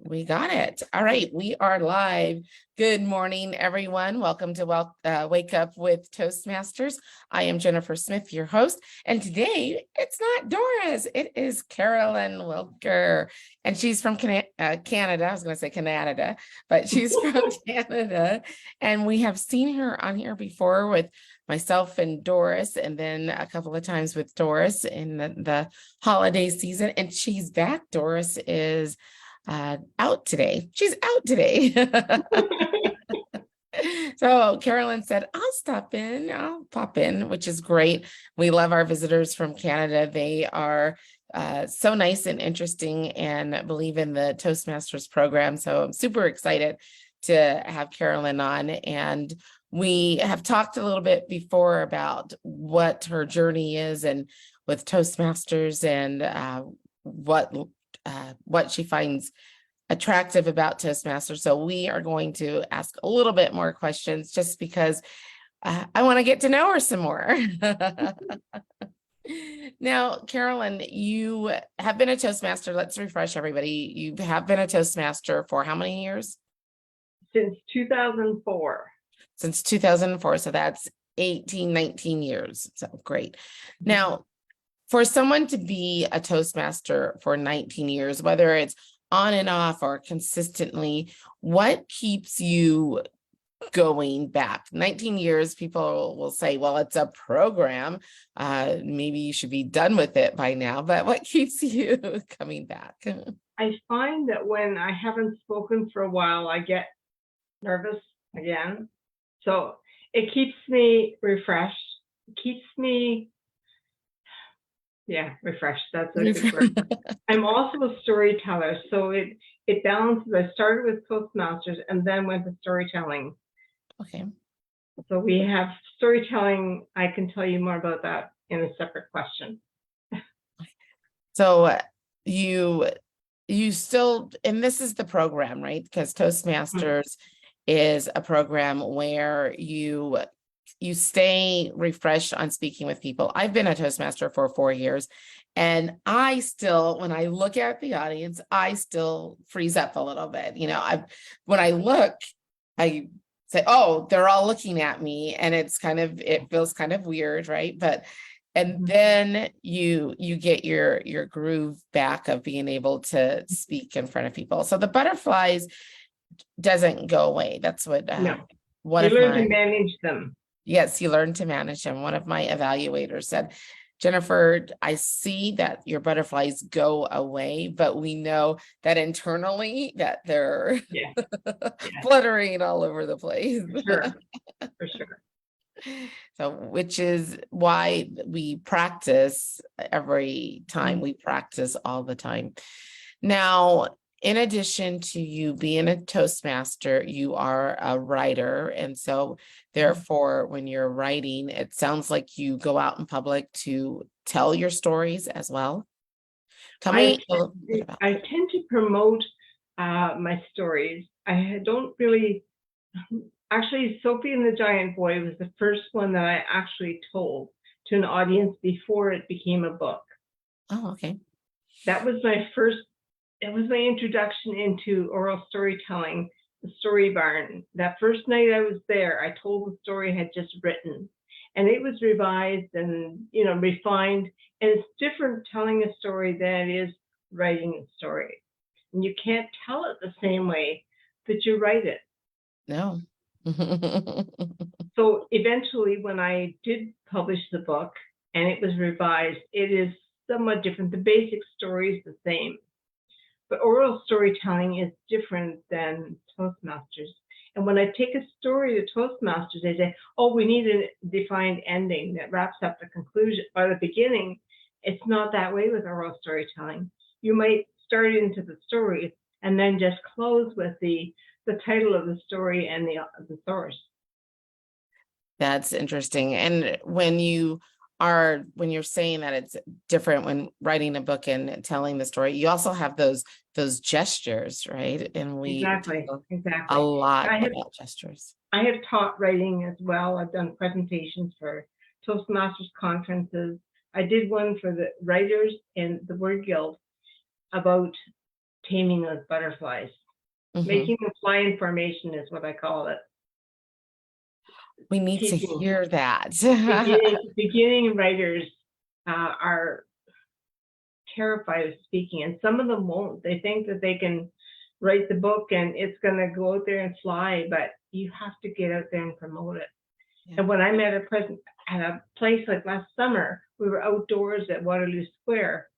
We got it. All right, we are live. Good morning, everyone. Welcome to Wake Up with Toastmasters. I am Jennifer Smith, your host, and today it's not Doris, it is Carolyn Wilker, and she's from Canada. I was going to say Canada, but she's from Canada, and we have seen her on here before with myself and Doris, and then a couple of times with Doris in the holiday season, and she's back. Doris is out today. She's out today. So Carolyn said, I'll pop in, which is great. We love our visitors from Canada. They are so nice and interesting and believe in the Toastmasters program. So I'm super excited to have Carolyn on. And we have talked a little bit before about what her journey is and with Toastmasters and what she finds attractive about Toastmasters. So we are going to ask a little bit more questions just because I want to get to know her some more. Now, Carolyn, you have been a Toastmaster. Let's refresh everybody. You have been a Toastmaster for how many years? Since 2004. Since 2004. So that's 18, 19 years. So great. Now, for someone to be a Toastmaster for 19 years, whether it's on and off or consistently, what keeps you going back? 19 years, people will say, well, it's a program. Maybe you should be done with it by now, but what keeps you coming back? I find that when I haven't spoken for a while, I get nervous again. So it keeps me refreshed. It keeps me refreshed. That's a good word. I'm also a storyteller, so it balances. I started with Toastmasters and then went to storytelling. Okay. So we have storytelling. I can tell you more about that in a separate question. So you still, and this is the program, right? Because Toastmasters is a program where you stay refreshed on speaking with people. I've been a Toastmaster for 4 years, and I still, when I look at the audience, I still freeze up a little bit. You know, when I look, I say, oh, they're all looking at me, and it feels kind of weird, right? And then you get your groove back of being able to speak in front of people. So the butterflies doesn't go away. That's what one you of learn my to manage them. Yes, you learn to manage them. One of my evaluators said, Jennifer, I see that your butterflies go away, but we know that internally that they're fluttering all over the place. For sure. So, which is why we practice every time. We practice all the time. Now, in addition to you being a Toastmaster, you are a writer. And so therefore, when you're writing, it sounds like you go out in public to tell your stories as well. I tend to promote my stories. I don't really, actually, Sophie and the Giant Boy was the first one that I actually told to an audience before it became a book. Oh, okay. That was my first. It was my introduction into oral storytelling, the Story Barn. That first night I was there, I told the story I had just written, and it was revised and refined. And it's different telling a story than it is writing a story. And you can't tell it the same way that you write it. No. So eventually, when I did publish the book and it was revised, it is somewhat different. The basic story is the same. But oral storytelling is different than Toastmasters. And when I take a story to Toastmasters, they say, oh, we need a defined ending that wraps up the conclusion or the beginning. It's not that way with oral storytelling. You might start into the story and then just close with the title of the story and the source. That's interesting. And when you're saying that it's different when writing a book and telling the story, you also have those gestures, right? And we exactly a lot about gestures. I have taught writing as well. I've done presentations for Toastmasters conferences. I did one for the writers in the Word Guild about taming those butterflies. Mhm. Making them fly in formation is what I call it. We need to Teaching hear that. beginning writers are terrified of speaking, and some of them won't. They think that they can write the book and it's going to go out there and fly, but you have to get out there and promote it. Yeah. And when I'm at a place like last summer, we were outdoors at Waterloo Square.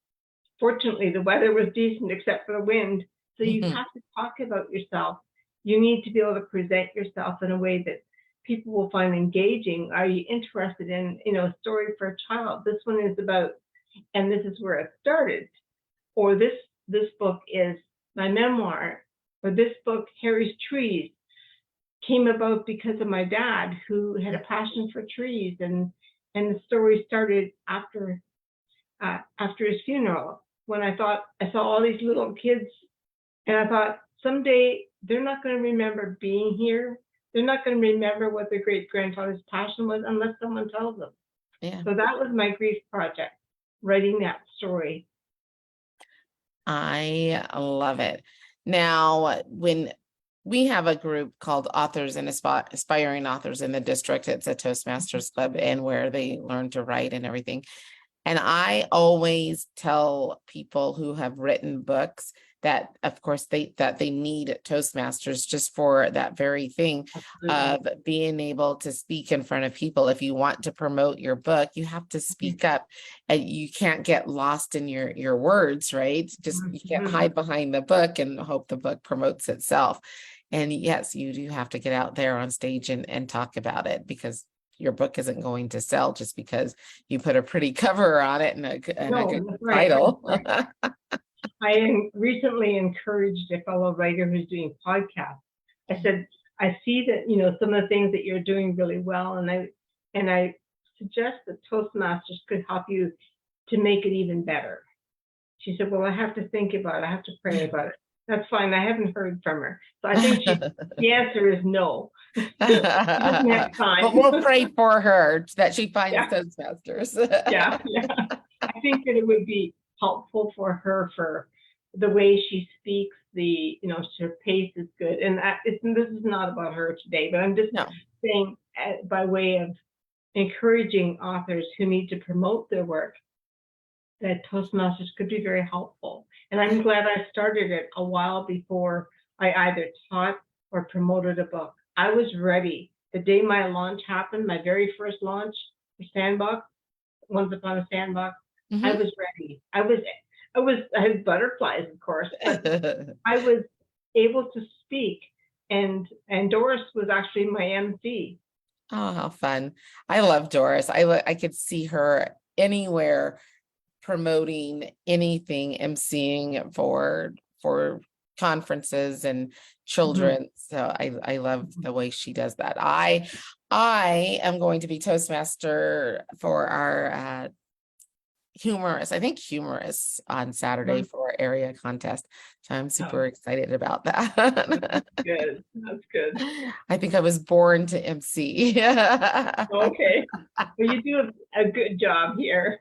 Fortunately, the weather was decent except for the wind. So you have to talk about yourself. You need to be able to present yourself in a way that people will find engaging. Are you interested in, a story for a child? This one is about, and this is where it started. Or this book is my memoir. Or this book, Harry's Trees, came about because of my dad, who had a passion for trees, and the story started after his funeral, when I saw all these little kids, and I thought someday they're not going to remember being here. They're not going to remember what their great grandfather's passion was unless someone tells them. Yeah. So that was my grief project, writing that story. I love it. Now, when we have a group called Authors and Aspiring Authors in the district, it's a Toastmasters club, and where they learn to write and everything. And I always tell people who have written books that, of course, they need Toastmasters just for that very thing. Absolutely. Of being able to speak in front of people. If you want to promote your book, you have to speak up, and you can't get lost in your words, right? Just you can't hide behind the book and hope the book promotes itself. And yes, you do have to get out there on stage and talk about it, because your book isn't going to sell just because you put a pretty cover on it and a good title. Right. I recently encouraged a fellow writer who's doing podcasts. I said, I see that, some of the things that you're doing really well, and I suggest that Toastmasters could help you to make it even better. She said, well, I have to think about it. I have to pray about it. That's fine. I haven't heard from her. So I think the answer is no. She doesn't have time. But we'll pray for her that she finds Toastmasters. Yeah. I think that it would be helpful for her, for the way she speaks. Her pace is good. And this is not about her today, but I'm just saying, by way of encouraging authors who need to promote their work, that Toastmasters could be very helpful. And I'm glad I started it a while before I either taught or promoted a book. I was ready. The day my launch happened, my very first launch for Sandbox, Once Upon a Sandbox, I was ready. I had butterflies, of course, but I was able to speak, and Doris was actually my MC. Oh, how fun. I love Doris. I could see her anywhere, promoting anything, emceeing for conferences and children. So I love the way she does that. I am going to be Toastmaster for our humorous on Saturday for area contest. So I'm super excited about that. Good. That's good. I think I was born to MC. Okay. Well, you do a good job here.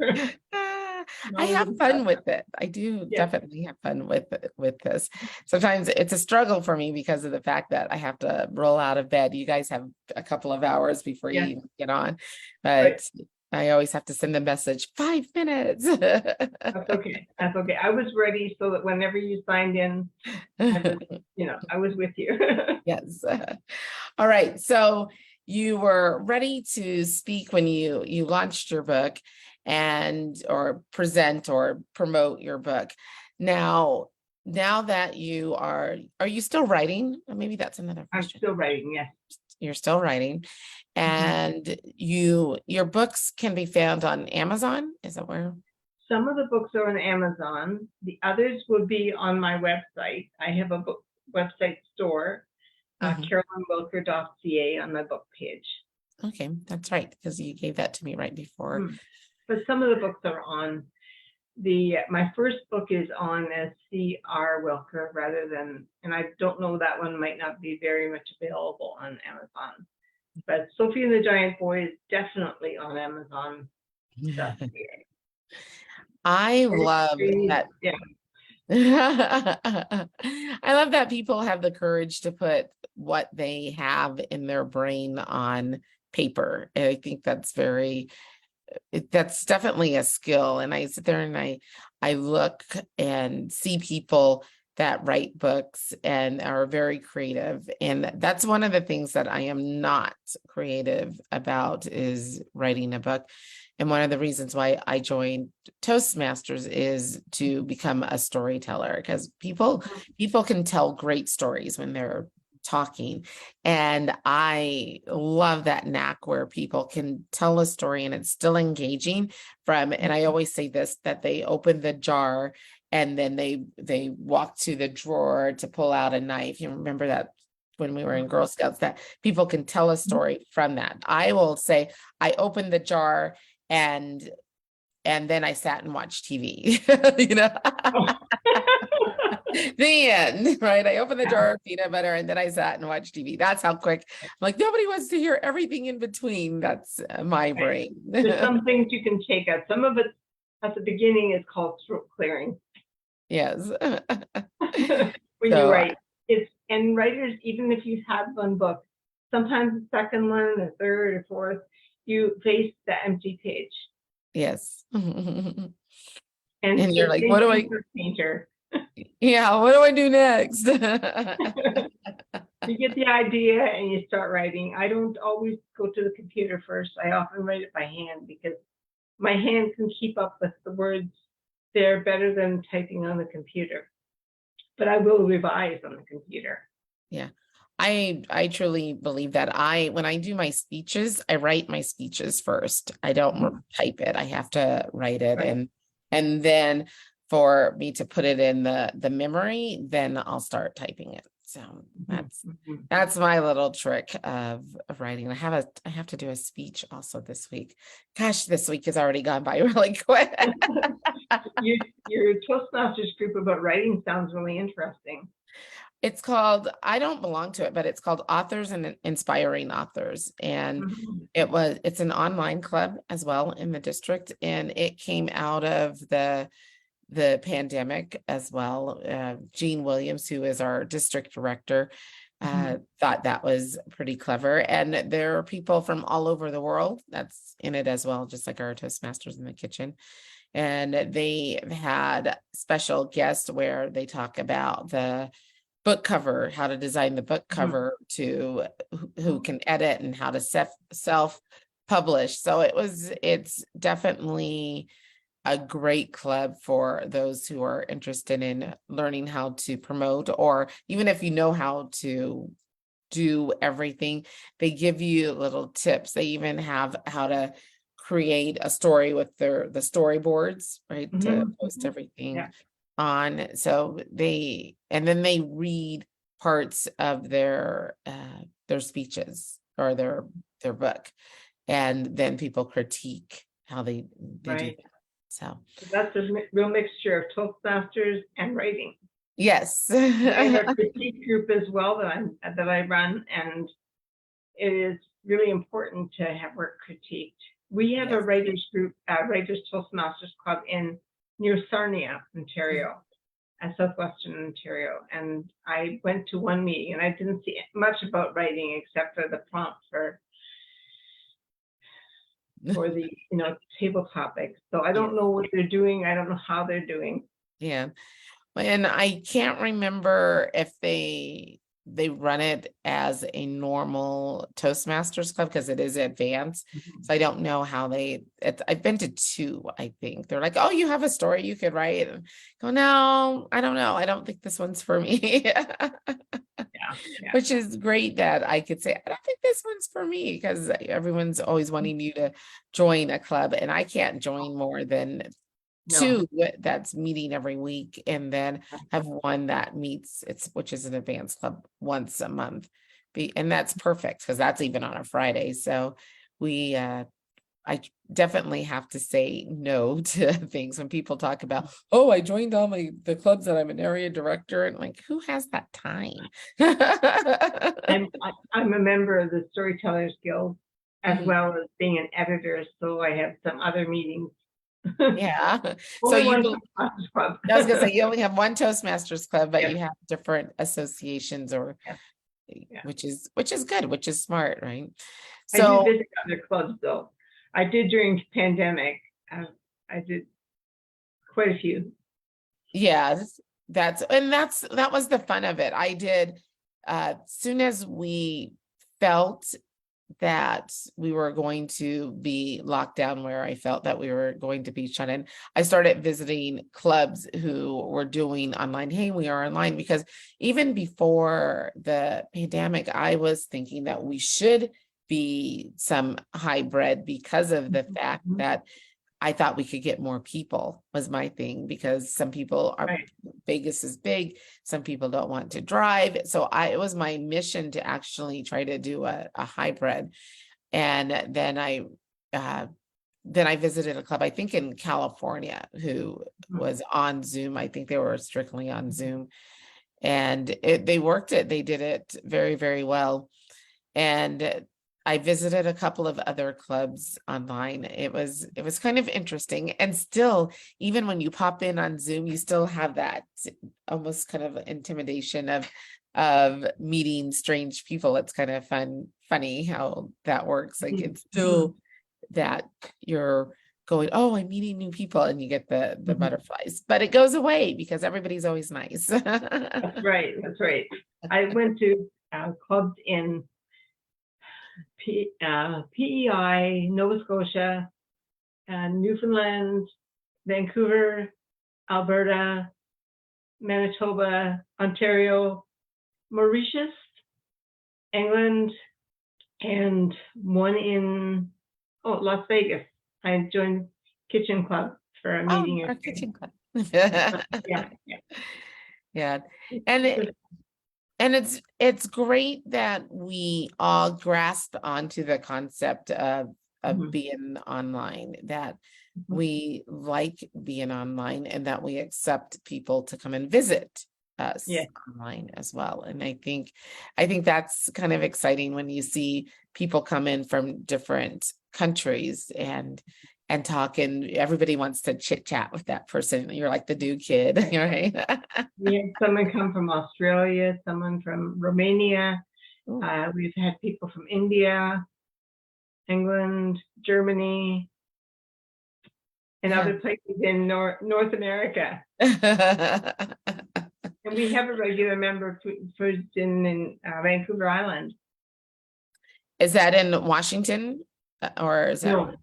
I have fun with it. I do definitely have fun with this. Sometimes it's a struggle for me because of the fact that I have to roll out of bed. You guys have a couple of hours before you even get on, but I always have to send a message, 5 minutes. That's okay. That's okay. I was ready so that whenever you signed in, I was with you. Yes. All right. So you were ready to speak when you launched your book or present or promote your book. Now that you are you still writing? Or maybe that's another question. I'm still writing, yes. You're still writing, and your books can be found on Amazon. Is that where? Some of the books are on Amazon. The others will be on my website. I have a book website store, carolynwilker.ca, on my book page. Okay, that's right, because you gave that to me right before. But some of the books are on my first book is on as C.R. Wilker rather than, and I don't know, that one might not be very much available on Amazon. But Sophie and the Giant Boy is definitely on Amazon. I love that. Yeah. I love that people have the courage to put what they have in their brain on paper. And I think that's that's definitely a skill. And I sit there and I look and see people that write books and are very creative. And that's one of the things that I am not creative about is writing a book. And one of the reasons why I joined Toastmasters is to become a storyteller, because people can tell great stories when they're talking. And I love that knack where people can tell a story and it's still engaging and I always say this, that they open the jar and then they walk to the drawer to pull out a knife. You remember that when we were in Girl Scouts, that people can tell a story from that. I will say, I opened the jar and then I sat and watched TV, you know. The end, right? I opened the jar of peanut butter and then I sat and watched TV. That's how quick. I'm like, nobody wants to hear everything in between. That's my brain. There's some things you can take out. Some of it at the beginning is called throat clearing. Yes. When you write, and writers, even if you've had one book, sometimes the second one, the third or fourth, you face the empty page. Yes. And you're like, what do I? Painter. Yeah, what do I do next? You get the idea and you start writing. I don't always go to the computer first. I often write it by hand because my hand can keep up with the words there better than typing on the computer. But I will revise on the computer. Yeah. I truly believe that when I do my speeches, I write my speeches first. I don't type it. I have to write it. Right. And then for me to put it in the memory, then I'll start typing it. So that's my little trick of writing. I have to do a speech also this week. Gosh, this week has already gone by really quick. Your Toastmasters group about writing sounds really interesting. It's called, I don't belong to it, but it's called Authors and Inspiring Authors. And it's an online club as well in the district. And it came out of the pandemic as well. Jean Williams, who is our district director, thought that was pretty clever. And there are people from all over the world that's in it as well, just like our Toastmasters in the kitchen. And they had special guests where they talk about the book cover, how to design the book cover to who can edit and how to self-publish. So it's definitely a great club for those who are interested in learning how to promote, or even if you know how to do everything, they give you little tips. They even have how to create a story with the storyboards, right? To post everything on. So then they read parts of their speeches or their book, and then people critique how they do that. So that's a real mixture of Toastmasters and writing. Yes. I have a critique group as well that I run, and it is really important to have work critiqued. We have a writers group, Writers Toastmasters Club near Sarnia, Ontario, southwestern Ontario. And I went to one meeting and I didn't see much about writing except for the prompt for the table topics. So I don't know what they're doing. I don't know how they're doing. Yeah. And I can't remember if they run it as a normal Toastmasters club because it is advanced. So I don't know how I've been to 2, I think. They're like, oh, you have a story you could write. And go, no, I don't know. I don't think this one's for me. Which is great that I could say, I don't think this one's for me, because everyone's always wanting you to join a club, and I can't join more than 2 that's meeting every week, and then have one that meets which is an advanced club once a month. And that's perfect because that's even on a Friday. So I definitely have to say no to things when people talk about, oh, I joined all the clubs that I'm an area director, and like, who has that time? I'm a member of the Storytellers Guild as well as being an editor, so I have some other meetings Yeah. So Only you, one Toastmasters club. I was gonna say, you only have one Toastmasters club, but Yes, you have different associations or, yes, yeah. which is good, which is smart, right? I do So visit other clubs though. I did during pandemic. I did quite a few. yeah, that was the fun of it. I did, soon as we felt that we were going to be locked down, where I felt that we were going to be shut in, I started visiting clubs who were doing online. Hey, we are online, because even before the pandemic, I was thinking that we should be some hybrid, because of the fact Mhm. that I thought we could get more people, was my thing, because some people are, Right. Vegas is big, some people don't want to drive. So it was my mission to actually try to do a hybrid. And then I visited a club, I think in California, who was on Zoom. I think they were strictly on Zoom, and they worked it. They did it very, very well. And I visited a couple of other clubs online. It was kind of interesting. And still, even when you pop in on Zoom, you still have that almost kind of intimidation of meeting strange people. It's kind of funny how that works. Like, it's still that you're going, oh, I'm meeting new people, and you get the butterflies, but it goes away because everybody's always nice. That's right. That's right. I went to clubs in PEI, Nova Scotia, Newfoundland, Vancouver, Alberta, Manitoba, Ontario, Mauritius, England, and one in Las Vegas. I joined Kitchen Club for a Oh, meeting. our kitchen club. Yeah, yeah. Yeah. And it's great that we all grasped onto the concept of Mhm. being online, that Mhm. we like being online, and that we accept people to come and visit us Yeah. online as well. And I think that's kind of exciting when you see people come in from different countries and talk, and everybody wants to chit chat with that person. You're like the new kid, right? We had someone come from Australia, someone from Romania. Ooh. We've had people from India, England, Germany, and Yeah. other places in North America. And we have a regular member who's in Vancouver Island. Is that in Washington, or is that? No,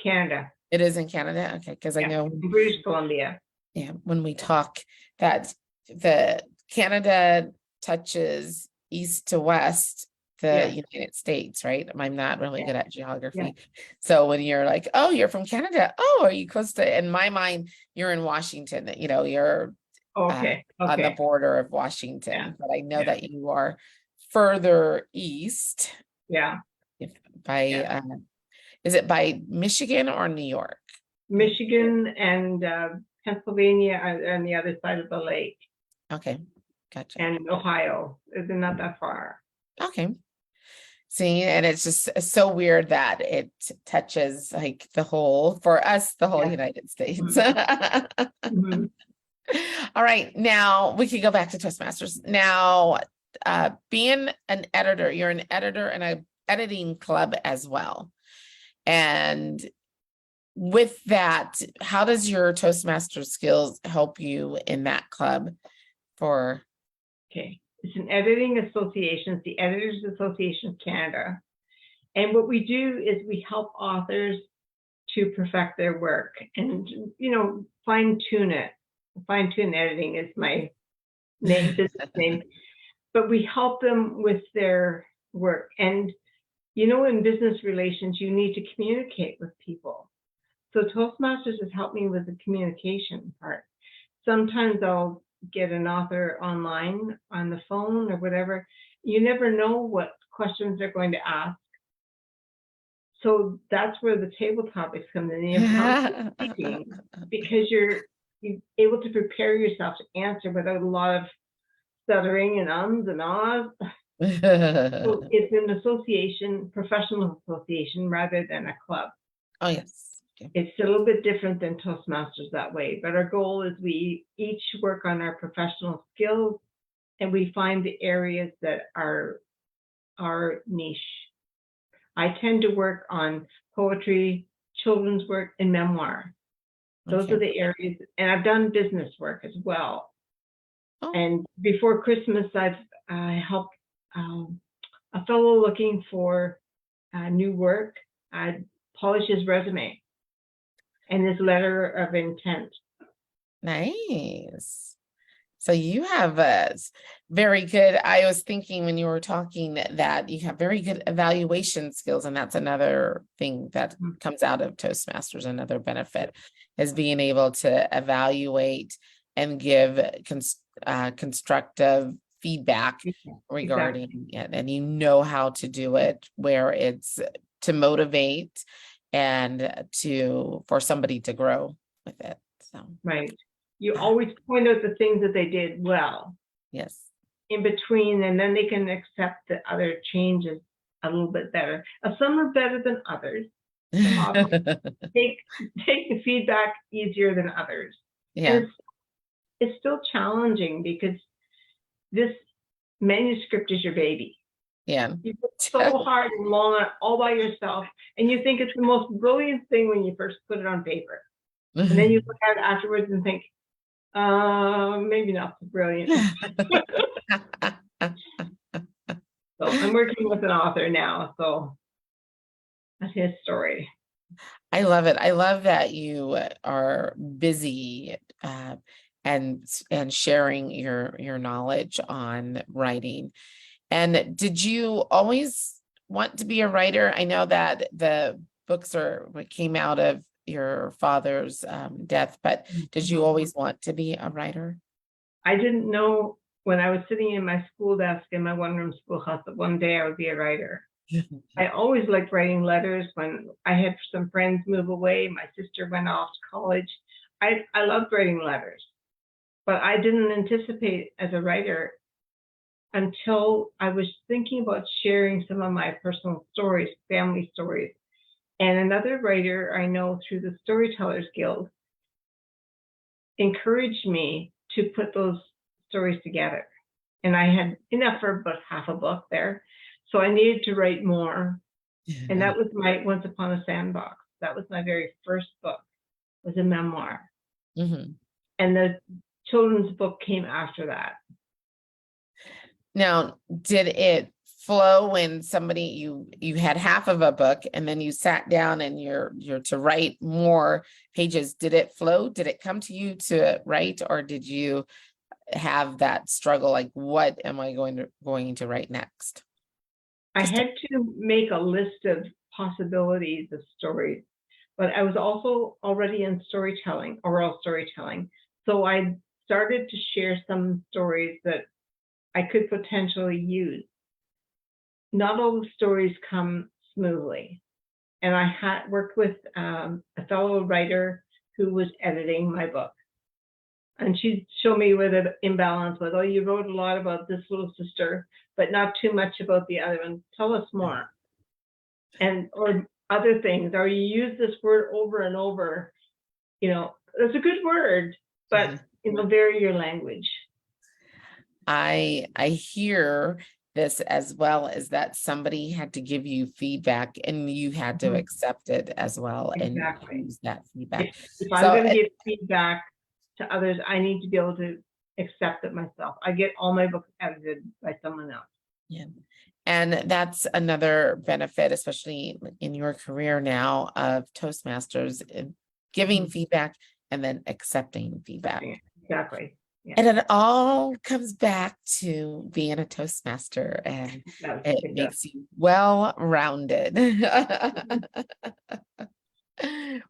Canada. It is in Canada? Okay, because I know, in British Columbia. yeah, when we talk, that the Canada touches east to west the Yeah. United States, right? I'm not really good at geography. Yeah. So when you're like, oh, you're from Canada, oh, are you close to, in my mind, you're in Washington, you're Okay. on the Okay. border of Washington. Yeah. But I know Yeah. that you are further east Yeah. by Yeah. is it by Michigan or New York? Michigan and Pennsylvania are on the other side of the lake, Okay, gotcha. and Ohio. They're not that far. Okay. See, and it's just so weird that it touches, like, for us, the whole Yeah. United States. Mhm. All right, now we can go back to Toastmasters. Now, being an editor, you're an editor in a editing club as well. And with that, how does your Toastmaster skills help you in that club for? Okay. It's an editing association. It's the Editors Association of Canada. And what we do is we help authors to perfect their work and, fine tune it. Fine tune editing is my business name. But we help them with their work. And, in business relations, you need to communicate with people. So Toastmasters has helped me with the communication part. Sometimes I'll get an author online on the phone or whatever. You never know what questions they're going to ask. So that's where the table topics come in, the impromptu speaking, because you're able to prepare yourself to answer without a lot of stuttering and ums and ahs. So it's an association, professional association, rather than a club. Oh, yes. It's a little bit different than Toastmasters that way, but our goal is we each work on our professional skills and we find the areas that are our niche. I tend to work on poetry, children's work, and memoir. Those are the areas, and I've done business work as well. Oh. And before Christmas, I helped a fellow looking for new work. I polish his resume and his letter of intent. Nice. So you have a very good, I was thinking when you were talking that you have very good evaluation skills, and that's another thing that comes out of Toastmasters. Another benefit is being able to evaluate and give constructive feedback regarding it, and you know how to do it where it's to motivate and for somebody to grow with it. So right. You always point out the things that they did well. Yes. In between, and then they can accept the other changes a little bit better. Some are better than others. Take the feedback easier than others. Yeah. And it's still challenging because this manuscript is your baby. Yeah. You work so hard and long on it all by yourself, and you think it's the most brilliant thing when you first put it on paper. And then you look at it afterwards and think, maybe not so brilliant. So I'm working with an author now, so that's his story. I love it. I love that you are busy and sharing your knowledge on writing. And did you always want to be a writer? I know that the books came out of your father's death, but did you always want to be a writer? I didn't know when I was sitting in my school desk in my one-room schoolhouse that one day I would be a writer. I always liked writing letters. When I had some friends move away, my sister went off to college. I loved writing letters, but I didn't anticipate as a writer until I was thinking about sharing some of my personal stories, family stories. And another writer I know through the Storytellers Guild encouraged me to put those stories together. And I had enough for about half a book there. So I needed to write more. And that was my Once Upon a Sandbox. That was my very first book, was a memoir. Mm-hmm. And the children's book came after that. Now, did it flow when you had half of a book and then you sat down and you're to write more pages? Did it flow? Did it come to you to write, or did you have that struggle? Like, what am I going to write next? I had to make a list of possibilities of stories, but I was also already in storytelling, oral storytelling. So I started to share some stories that I could potentially use. Not all the stories come smoothly. And I had worked with a fellow writer who was editing my book. And she showed me where the imbalance was. Oh, you wrote a lot about this little sister, but not too much about the other one. Tell us more. Or other things, or you use this word over and over. It's a good word, but vary your language. I hear this as well, as that somebody had to give you feedback and you had to accept it as well. Exactly. And use that feedback. If I'm going to give feedback to others, I need to be able to accept it myself. I get all my books edited by someone else. Yeah. And that's another benefit, especially in your career now, of Toastmasters, giving feedback and then accepting feedback. Exactly. Yeah. And it all comes back to being a Toastmaster, and it makes you well-rounded.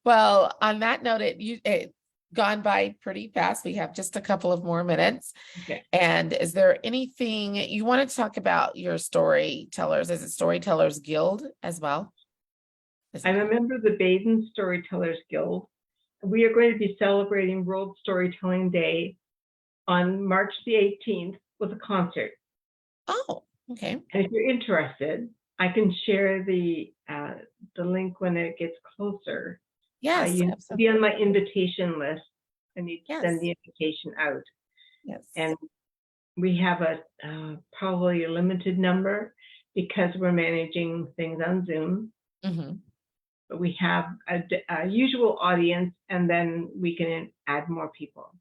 Well, on that note, it gone by pretty fast. We have just a couple of more minutes. Okay. And is there anything you want to talk about your storytellers? Is it Storytellers Guild as well? I'm a member of the Baden Storytellers Guild. We are going to be celebrating World Storytelling Day on March the 18th with a concert. Oh, okay. And if you're interested, I can share the link when it gets closer. Yes, You need to absolutely. be on my invitation list. I need to send Yes. the invitation out. Yes. And we have probably a limited number because we're managing things on Zoom. Mhm. But we have a usual audience, and then we can add more people.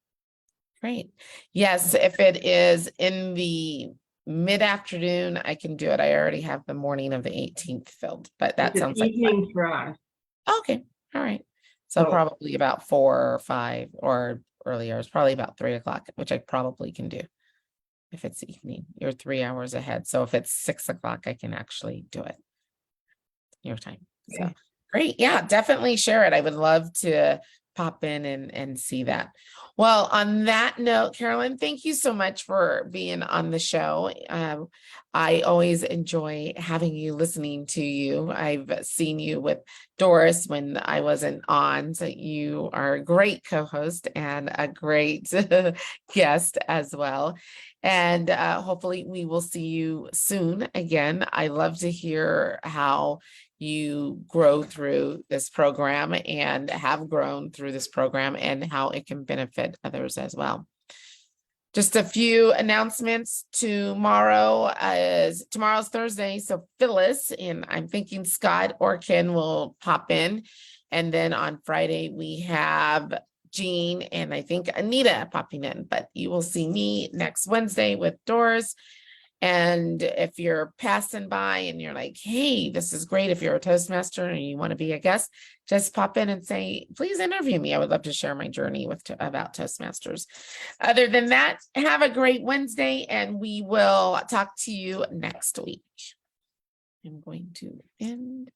Great. Yes, if it is in the mid-afternoon, I can do it. I already have the morning of the 18th filled, but that It's sounds like fun. evening for us. Okay, all right. So So- probably about 4 or 5 or earlier. It's probably about 3 o'clock, which I probably can do if it's evening. You're 3 hours ahead. So if it's 6 o'clock, I can actually do it your time. So Okay. great. Yeah, definitely share it. I would love to pop in and see that. Well, on that note, Carolyn, thank you so much for being on the show. I always enjoy having you, listening to you. I've seen you with Doris when I wasn't on, so you are a great co-host and a great guest as well. And hopefully we will see you soon again. I love to hear how you grow through this program and have grown through this program and how it can benefit others as well. Just a few announcements. Tomorrow's Thursday, so Phyllis and I'm thinking Scott or Ken will pop in. And then on Friday we have Jean and I think Anita popping in, but you will see me next Wednesday with Doris. And if you're passing by and you're like, hey, this is great. If you're a Toastmaster and you want to be a guest, just pop in and say, please interview me. I would love to share my journey about Toastmasters. Other than that, have a great Wednesday and we will talk to you next week. I'm going to end.